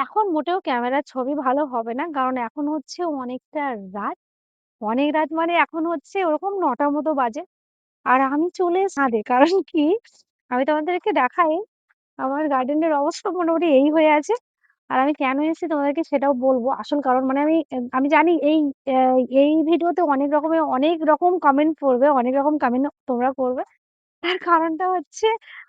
এখন মোটেও ক্যামেরার ছবি ভালো হবে না। কারণ এখন হচ্ছে অনেকটা রাত। অনেক রাত মানে এখন হচ্ছে ওরকম ৯ঃ০০ মতো বাজে। আর আমি চলে ছাদে। কারণ কি আমি তোমাদেরকে দেখাই আমার গার্ডেনের অবস্থা মোটামুটি এই হয়ে আছে। আর আমি কেন এসেছি তোমাদেরকে সেটাও বলব। আসল কারণ মানে আমি জানি অ্যা এই ভিডিওতে অনেক রকম কমেন্ট পড়বে, অনেক রকম কমেন্ট তোমরা করবে। তার কারণটা হচ্ছে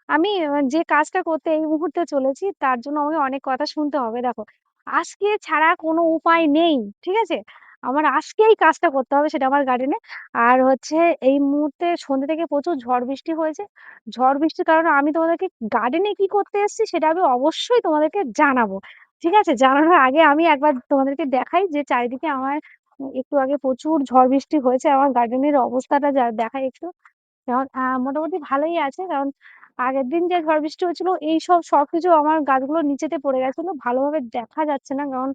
আমি যে কাজটা করতে এই মুহূর্তে চলেছি তার জন্য আমাকে অনেক কথা শুনতে হবে। দেখো, আজকে ছাড়া কোনো উপায় নেই। ঠিক আছে? আমার আজকেই কাজটা করতে হবে সেটা আমার গার্ডেনে। আর হচ্ছে এই মুহূর্তে সন্ধ্যে থেকে প্রচুর ঝড় বৃষ্টি হয়েছে। ঝড় বৃষ্টির কারণে আমি তোমাদেরকে গার্ডেনে কি করতে এসেছি সেটা আমি অবশ্যই তোমাদেরকে জানাবো। ঠিক আছে? জানানোর আগে আমি একবার তোমাদেরকে দেখাই যে চারিদিকে আমার একটু আগে প্রচুর ঝড় বৃষ্টি হয়েছে। আমার গার্ডেনের অবস্থাটা দেখাই একটু। যেমন মোটামুটি ভালোই আছে। কারণ আগের দিন যে ঝড় বৃষ্টি হয়েছিল সবকিছু আমার গাছগুলো নিচেতে পড়ে গেছিল। ভালোভাবে দেখা যাচ্ছে না। কারণ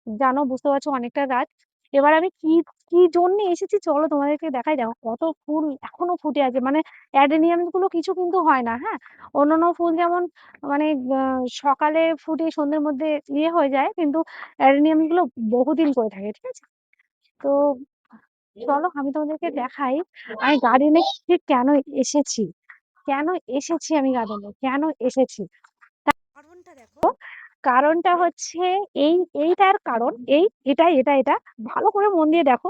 জানো বুঝতে পারছো অনেকটা রাত। এবার আমি কি জন্যে এসেছি চলো তোমাদেরকে দেখাই। দেখো কত ফুল এখনো ফুটে আছে। মানে অ্যাডেনিয়ামস গুলো কিছু কিন্তু হয় না, হ্যাঁ? অন্যান্য ফুল যেমন মানে আ সকালে ফুটে সন্ধ্যের মধ্যে ইয়ে হয়ে যায়। কিন্তু অ্যাডেনিয়াম গুলো বহুদিন করে থাকে। ঠিক আছে? তো চলো আমি তোমাদেরকে দেখাই আমি গার্ডেনে ঠিক কেন এসেছি? কেন এসেছি আমি গার্ডেনে? কেন এসেছি? কারণটা দেখো, কারণটা হচ্ছে এই এইটার কারণ এটা ভালো করে মন দিয়ে দেখো।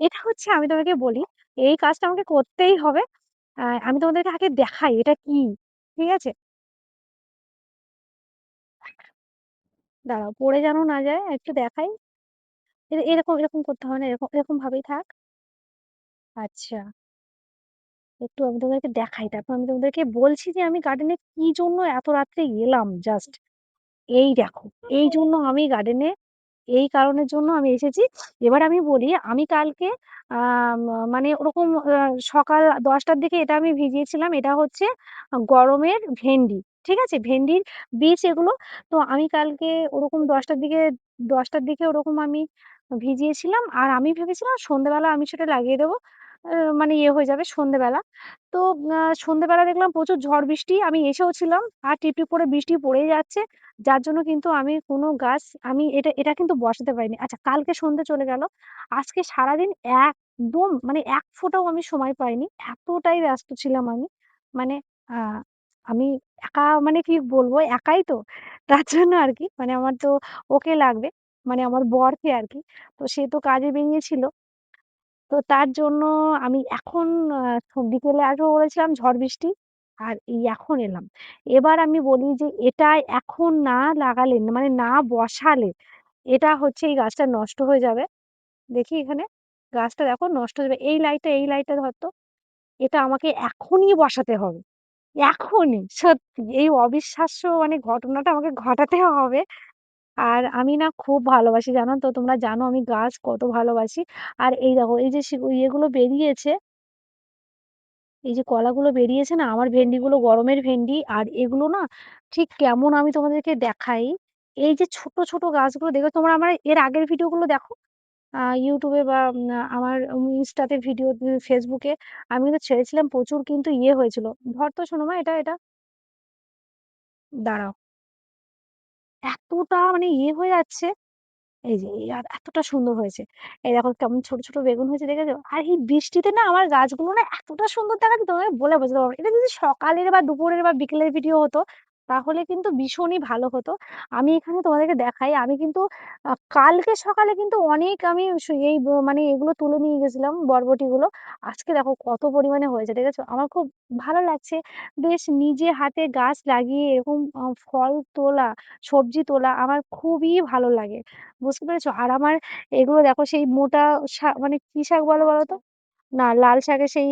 এটা হচ্ছে আমি তোমাকে বলি, এই কাজটা আমাকে করতেই হবে। আমি তোমাদেরকে আগে দেখাই এটা কি? ঠিক আছে? দাঁড়াও পড়ে যেন না যায় একটু দেখাই। এরকম করতে হবে না। এরকম ভাবেই থাক। আচ্ছা। একটু আমি তোমাদেরকে দেখাই। তারপর আমি তোমাদেরকে বলছি যে আমি গার্ডেনে কি জন্য এত রাত্রে এলাম জাস্ট। এই দেখো, এইজন্য আমি গার্ডেনে এই কারণের জন্য আমি এসেছি। এবার আমি বলি আমি কালকে আম মানে ওরকম সকাল ১০ টার দিকে এটা আমি ভিজিয়েছিলাম। এটা হচ্ছে গরমের ভেন্ডি। ঠিক আছে? ভেন্ডির বীজ এগুলো। তো আমি কালকে ওরকম ১০ টার দিকে ওরকম আমি ভিজিয়েছিলাম। আর আমি ভেবেছিলাম সন্ধ্যেবেলা আমি সেটা লাগিয়ে দেবো। মানে ইয়ে হয়ে যাবে সন্ধ্যেবেলা। তো সন্ধ্যেবেলা দেখলাম প্রচুর ঝড় বৃষ্টি। আমি এসেও ছিলাম। আর টিপটিপ করে বৃষ্টি পড়েই যাচ্ছে। যার জন্য কিন্তু আমি কোনো গাছ আমি এটা কিন্তু বসাতে পারিনি। আচ্ছা কালকে সন্ধ্যে চলে গেল। আজকে সারাদিন একদম মানে এক ফোঁটাও আমি সময় পাইনি। এতটাই ব্যস্ত ছিলাম আমি। মানে আ আমি একা মানে কি বলবো একাই তো। তার জন্য আরকি মানে আমার তো ওকে লাগবে। মানে আমার বরকে আরকি। তো সে তো কাজে বেরিয়েছিল। তো তার জন্য আমি এখন বিকেলে আসবো বলেছিলাম ঝড় বৃষ্টি। আর এই এখন এলাম। এবার আমি বলি যে এটা এখন না লাগালে মানে না বসালে এটা হচ্ছে এই গাছটা নষ্ট হয়ে যাবে। দেখি এখানে গাছটা দেখো নষ্ট হয়ে যাবে। এই লাইটটা ধর তো। এটা আমাকে এখনই বসাতে হবে। এখনই সত্যি এই অবিশ্বাস্য মানে ঘটনাটা আমাকে ঘটাতে হবে। আর আমি না খুব ভালোবাসি জানো তো তোমরা জানো আমি গাছ কত ভালোবাসি। আর এই দেখো এই যে ইয়েগুলো বেরিয়েছে, এই যে কলাগুলো বেরিয়েছে না আমার ভেন্ডিগুলো গরমের ভেন্ডি আর এগুলো না ঠিক কেমন আমি তোমাদেরকে দেখাই। এই যে ছোট, ছোট গাছগুলো দেখবে তোমরা আমার এর আগের ভিডিওগুলো দেখো। YouTube এ বা আমার ইনস্টাতে ভিডিও Facebook এ আমি কিন্তু ছেড়েছিলাম প্রচুর কিন্তু ইয়ে হয়েছিল। ধর তো শোনো মা এটা। দাঁড়াও। এতটা মানে ইয়ে হয়ে যাচ্ছে এই যে এই এতটা সুন্দর হয়েছে। এই দেখো কেমন ছোট, ছোট বেগুন হয়েছে দেখেছো? আর এই বৃষ্টিতে না আমার গাছগুলো না এতটা সুন্দর দেখাচ্ছে তোমাকে বলে বোঝাতে পারবো না। এটা যদি সকালের বা দুপুরের বা বিকেলের ভিডিও হতো তাহলে কিন্তু ভীষণই ভালো হতো। আমি এখানে তোমাদেরকে দেখাই আমি কিন্তু কালকে সকালে কিন্তু অনেক আমি এই মানে এগুলো তুলে নিয়ে গেছিলাম বরবটিগুলো। আজকে দেখো কত পরিমাণে হয়েছে দেখেছো? আমার খুব ভালো লাগছে। বেশ নিজে হাতে গাছ লাগিয়ে এরকম ফল তোলা, সবজি তোলা আমার খুবই ভালো লাগে। বুঝতে পেরেছো? আর আমার এগুলো দেখো সেই মোটা মানে কি শাক বলে বলো তো? না লাল শাকের সেই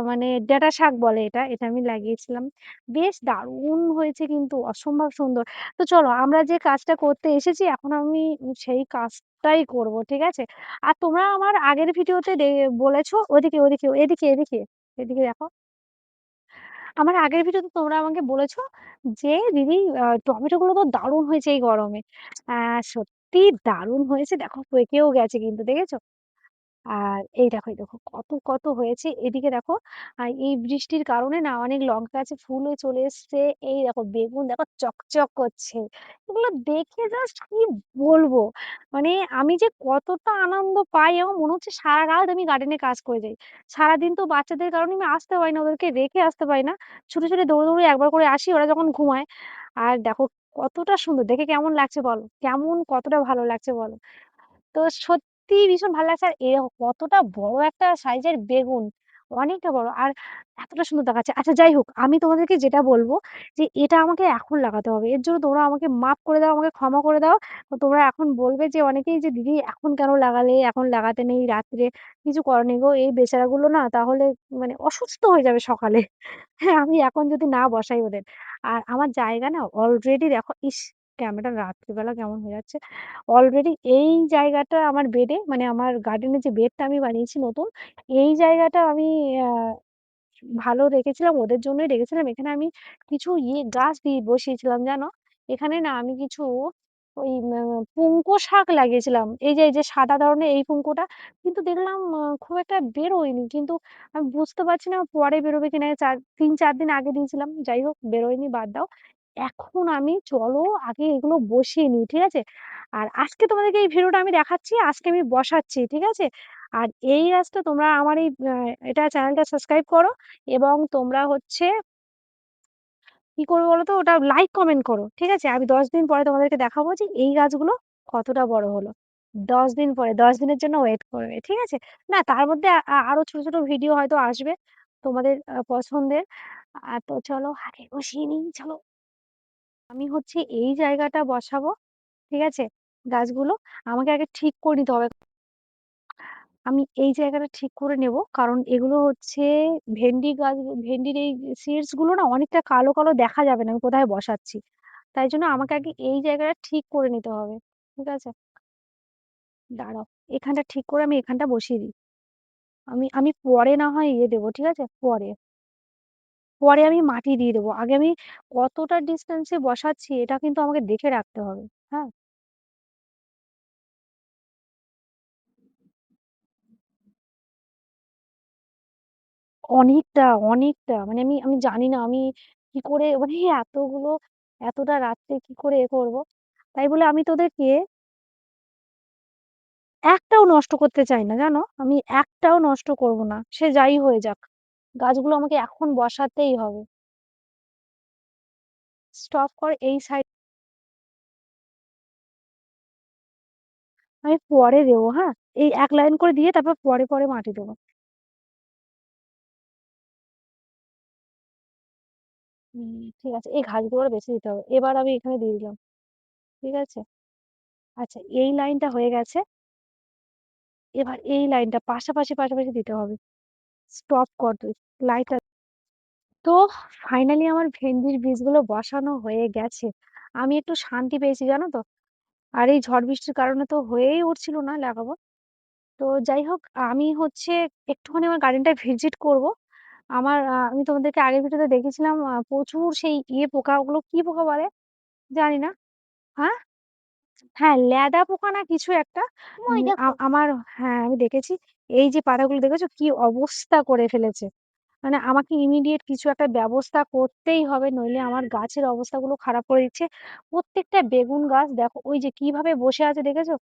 মানে ডাঁটা শাক বলে এটা। এটা আমি লাগিয়েছিলাম। বেশ দারুণ হয়েছে কিন্তু অসম্ভব সুন্দর। তো চলো আমরা যে কাজটা করতে এসেছি এখন আমি সেই কাজটাই করব। ঠিক আছে? আর তোমরা আমার আগের ভিডিওতে বলেছো এদিকে দেখো। আমার আগের ভিডিওতে তোমরা আমাকে বলেছো যে, "দিদি টমেটোগুলো তো দারুণ হয়েছে এই গরমে।" আ সত্যিই দারুণ হয়েছে। দেখো পেকেও গেছে কিন্তু দেখেছো? আর এই দেখো কত হয়েছে। এদিকে দেখো এই বৃষ্টির কারণে না অনেক লঙ্কা গাছে ফুল হয়ে চলে এসছে। এই দেখো বেগুন দেখো চকচক করছে। এগুলো দেখে জাস্ট কি বলবো? মানে আমি যে কতটা আনন্দ পাই আমার মনে হচ্ছে সারা রাত আমি গার্ডেনে কাজ করে যাই। সারাদিন তো বাচ্চাদের কারণে আমি আসতে পারি না, ওদেরকে রেখে আসতে পারি না। ছুটে দৌড়ে একবার করে আসি ওরা যখন ঘুমায়। আর দেখো কতটা সুন্দর দেখে কেমন লাগছে বলো? কতটা ভালো লাগছে বলো? তো সত্যিই ভীষণ ভাল লাগছে। আর কতটা বড় একটা সাইজের বেগুন। অনেকটা বড়। আর এতটা সুন্দর দেখাচ্ছে। আচ্ছা যাই হোক, আমি তোমাদেরকে যেটা বলব যে এটা আমাকে এখন লাগাতে হবে। এর জন্য তোমরা আমাকে মাফ করে দাও, আমাকে ক্ষমা করে দাও। তো তোমরা এখন বলবে যে অনেকেই যে, "দিদি এখন কেন লাগালে? এখন লাগাতে নেই রাত্রে।" কিছু করার নেই গো। এই বেচারাগুলো না তাহলে মানে অসুস্থ হয়ে যাবে সকালে। হ্যাঁ, আমি এখন যদি না বসাই ওদের। আর আমার জায়গা না অলরেডি দেখো ইস! ক্যামেরাটা রাত্রিবেলা কেমন হয়ে যাচ্ছে। অলরেডি এই জায়গাটা আমার বেডে মানে আমার গার্ডেনের যে বেডটা আমি বানিয়েছি নতুন, এই জায়গাটা আমি আ ভালো রেখেছিলাম, ওদের জন্যই রেখেছিলাম। এখানে আমি কিছু গাছ বসিয়েছিলাম জানো? এখানে না আমি কিছু ওই পুঙ্কো শাক লাগিয়েছিলাম। এই যে সাদা ধরনের এই পুঙ্কোটা। কিন্তু দেখলাম খুব একটা বেরোয়নি। কিন্তু আমি বুঝতে পারছি না পরে বেরোবে কিনা। ৩-৪ দিন আগে দিয়েছিলাম। যাই হোক বেরোয়নি, বাদ দাও। এখন আমি চলো আগে এগুলো বসিয়ে নিই, ঠিক আছে? আর আজকে তোমাদেরকে এই ভিডিওটা আমি দেখাচ্ছি, আজকে আমি বসাচ্ছি, ঠিক আছে? আর এই গাছটা তোমরা আমার এই এটা চ্যানেলটা সাবস্ক্রাইব করো এবং তোমরা হচ্ছে কি করবে বলো তো? ওটা লাইক কমেন্ট করো। ঠিক আছে? আমি ১০ দিন পরে তোমাদেরকে দেখাবো যে এই গাছগুলো কতটা বড় হলো। ১০ দিন পরে ১০ দিনের জন্য ওয়েট করবে। ঠিক আছে? না তার মধ্যে আরো ছোট ভিডিও হয়তো আসবে তোমাদের পছন্দের। তো চলো আগে বসিয়ে নিই চলো। আমি হচ্ছে এই জায়গাটা বসাবো। ঠিক আছে? গাছগুলো আমাকে আগে ঠিক করে নিতে হবে। আমি এই জায়গাটা ঠিক করে নেব। কারণ এগুলো হচ্ছে ভেন্ডির এই সিডস গুলো না অনেকটা কালো দেখা যাবে না আমি কোথায় বসাচ্ছি। তাই জন্য আমাকে আগে এই জায়গাটা ঠিক করে নিতে হবে। ঠিক আছে? দাঁড়াও। এখানটা ঠিক করে আমি এখানটা বসিয়ে দিই। আমি পরে না হয় দেবো। ঠিক আছে? পরে আমি মাটি দিয়ে দেবো। আগে আমি কতটা ডিসট্যান্স এ বসাচ্ছি এটা কিন্তু আমাকে দেখে রাখতে হবে। হ্যাঁ? অনেকটা, অনেকটা। মানে আমি জানি না আমি কি করে মানে এতগুলো এতটা রাত্রে কি করে করব। তাই বলে আমি তোদেরকে একটাও নষ্ট করতে চাই না, জানো? আমি একটাও নষ্ট করব না। সে যাই হয়ে যাক। গাছগুলো আমাকে এখন বসাতেই হবে। স্টপ কর এই সাইড আমি পরে দেবো, হ্যাঁ? এই ১ লাইন করে দিয়ে তারপর পরে মাটি দেবো। ঠিক আছে। এই ঘাসগুলো বেছে দিতে হবে। এবার আমি এখানে দিয়ে দিলাম। ঠিক আছে? আচ্ছা এই লাইনটা হয়ে গেছে। এবার এই লাইনটা পাশাপাশি দিতে হবে। স্টপ কর তুই। লাইটটা তো ফাইনালি আমার ভেন্ডির বীজগুলো বসানো হয়ে গেছে। আমি একটু শান্তি পেয়েছি জানো তো? আর এই ঝড় বৃষ্টির কারণে তো হয়েই উঠছিল না লাগাবো। তো যাই হোক আমি হচ্ছে একটুখানি আমার গার্ডেনটা ভিজিট করব। আমি তোমাদেরকে আগের ভিডিওতে দেখেছিলাম প্রচুর সেই পোকা ওগুলো কি পোকা বলে? জানি না। হ্যাঁ? হ্যাঁ, ল্যাদা পোকা না কিছু একটা। আমার হ্যাঁ, আমি দেখেছি। এই যে পাতাগুলো দেখেছো কি অবস্থা করে ফেলেছে। মানে আমাকে ইমিডিয়েট কিছু একটা ব্যবস্থা করতেই হবে নইলে আমার গাছের অবস্থাগুলো খারাপ করে দিচ্ছে। প্রত্যেকটা বেগুন গাছ দেখো ওই যে কিভাবে বসে আছে দেখেছো?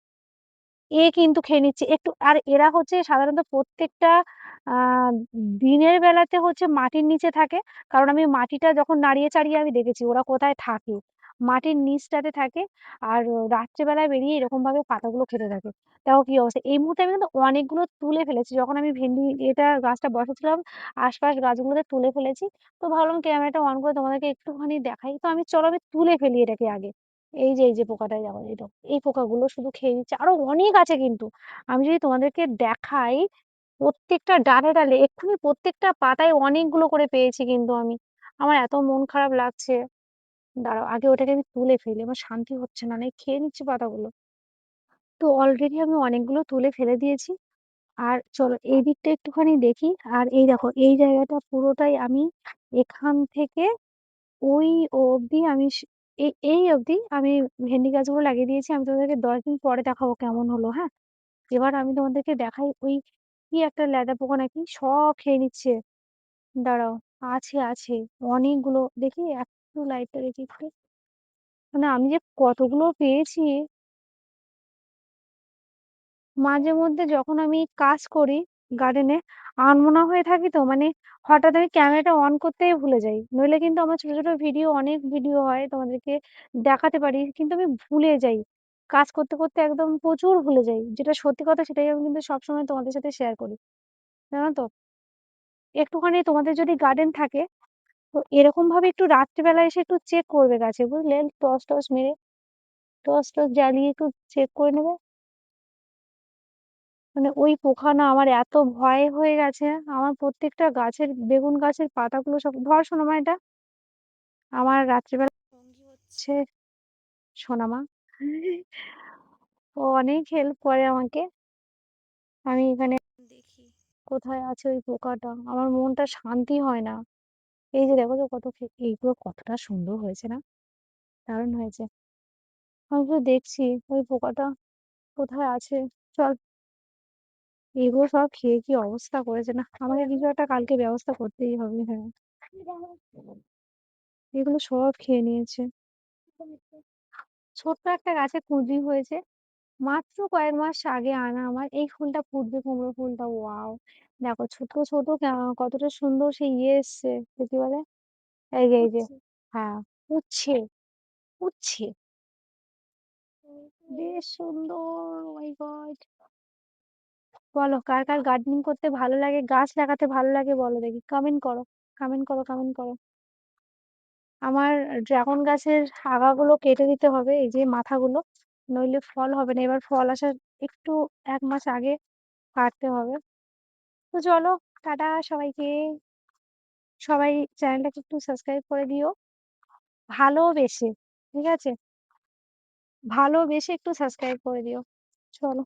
কিন্তু খেয়ে নিচ্ছে। আর এরা হচ্ছে সাধারণত প্রত্যেকটা আ দিনের বেলাতে হচ্ছে মাটির নিচে থাকে। কারণ আমি মাটিটা যখন নাড়িয়ে চাড়িয়ে আমি দেখেছি ওরা কোথায় থাকে। মাটির নিচটাতে থাকে। আর রাত্রেবেলায় বেরিয়ে এরকমভাবে পাতাগুলো খেতে থাকে। দেখো কি অবস্থা। এই মুহূর্তে আমি কিন্তু অনেকগুলো তুলে ফেলেছি। যখন আমি ভেন্ডি গাছটা বসাচ্ছিলাম আশপাশ গাছগুলোতে তুলে ফেলেছি। তো ভাবলাম ক্যামেরাটা অন করে তোমাদেরকে একটুখানি দেখাই। তো আমি তুলে ফেলি এটাকে আগে। এই যে পোকাটা দেখো এই দেখো। এই পোকাগুলো শুধু খেয়ে নিচ্ছে। আরো অনেক আছে কিন্তু। আমি যদি তোমাদেরকে দেখাই প্রত্যেকটা ডালে এক্ষুনি প্রত্যেকটা পাতায় অনেকগুলো করে পেয়েছি কিন্তু আমি। আমার এত মন খারাপ লাগছে। দাঁড়াও আগে ওটাকে আমি তুলে ফেলি। আমার শান্তি হচ্ছে না। খেয়ে নিচ্ছে পাতাগুলো। তো অলরেডি আমি অনেকগুলো তুলে ফেলে দিয়েছি। আর চলো এই দিকটা একটুখানি দেখি। আর এই দেখো এই জায়গাটা পুরোটাই আমি এখান থেকে ওই অবধি আমি এই অবধি আমি ভেন্ডি গাছগুলো লাগিয়ে দিয়েছি। আমি তোমাদেরকে ১০ দিন পরে দেখাবো কেমন হলো, হ্যাঁ? এবার আমি তোমাদেরকে দেখাই ওই কি একটা লেদা পোকা নাকি সব খেয়ে নিচ্ছে। দাঁড়াও, আছে অনেকগুলো। দেখি একটু লাইটটা দেখি একটু। মানে আমি যে কতগুলো পেয়েছি। মাঝে মধ্যে যখন আমি কাজ করি গার্ডেনে, আনমনা হয়ে থাকি তো, মানে হঠাৎ আমি ক্যামেরাটা অন করতেই ভুলে যাই। নইলে কিন্তু আমার ছোট ছোট ভিডিও, অনেক ভিডিও হয়, তোমাদেরকে দেখাতে পারি, কিন্তু আমি ভুলে যাই। কাজ করতে করতে একদম প্রচুর ভুলে যাই। যেটা সত্যি কথা সেটাই আমি কিন্তু সবসময় তোমাদের সাথে শেয়ার করি, জানো তো। একটুখানি তোমাদের যদি গার্ডেন থাকে, তো এরকম ভাবে একটু রাত্রিবেলা এসে একটু চেক করবে গাছে, বুঝলে, টর্চ টর্চ মেরে, টর্চ টর্চ জ্বালিয়ে একটু চেক করে নেবে। মানে ওই পোকা না আমার এত ভয় হয়ে গেছে। আমার প্রত্যেকটা গাছের, বেগুন গাছের পাতাগুলো সব, ধর সোনামা এটা। আমার রাত্রিবেলা সঙ্গী হচ্ছে সোনামা। ও অনেক হেল্প করে আমাকে। আমি এখানে দেখি কোথায় আছে ওই পোকাটা, আমার মনটা শান্তি হয় না। এই যে দেখো তো কত এইগুলো কতটা সুন্দর হয়েছে না, দারুণ হয়েছে। আমি তো দেখছি ওই পোকাটা কোথায় আছে। চল, এগুলো সব খেয়ে কি অবস্থা করেছে না, আমাকে কিছু একটা কালকে ব্যবস্থা করতেই হবে। হ্যাঁ, এগুলো সব খেয়ে নিয়েছে। ছোট্ট একটা গাছে কুঁদরি হয়েছে, মাত্র কয়েক মাস আগে আনা আমার। এই ফুলটা ফুটবে, কুমড়ো ফুলটা, ওয়াও! দেখো ছোট ছোট কতটা সুন্দর সেই ইয়ে এসছে, কি বলে, এই যে হ্যাঁ, উচ্ছে, উচ্ছে, বেশ সুন্দর। মাই গড! বলো কার কার গার্ডেনিং করতে ভালো লাগে, গাছ লাগাতে ভালো লাগে, বলো দেখি, কমেন্ট করো, কমেন্ট করো, কমেন্ট করো। আমার ড্রাগন গাছের আগাগুলো কেটে দিতে হবে, এই যে মাথাগুলো, নইলে ফল হবে না। এবার ফল আসার একটু 1 মাস আগে কাটতে হবে। তো চলো, টাটা সবাইকে। সবাই চ্যানেলটাকে একটু সাবস্ক্রাইব করে দিও, ভালোবেসে, ঠিক আছে, ভালোবেসে একটু সাবস্ক্রাইব করে দিও। চলো।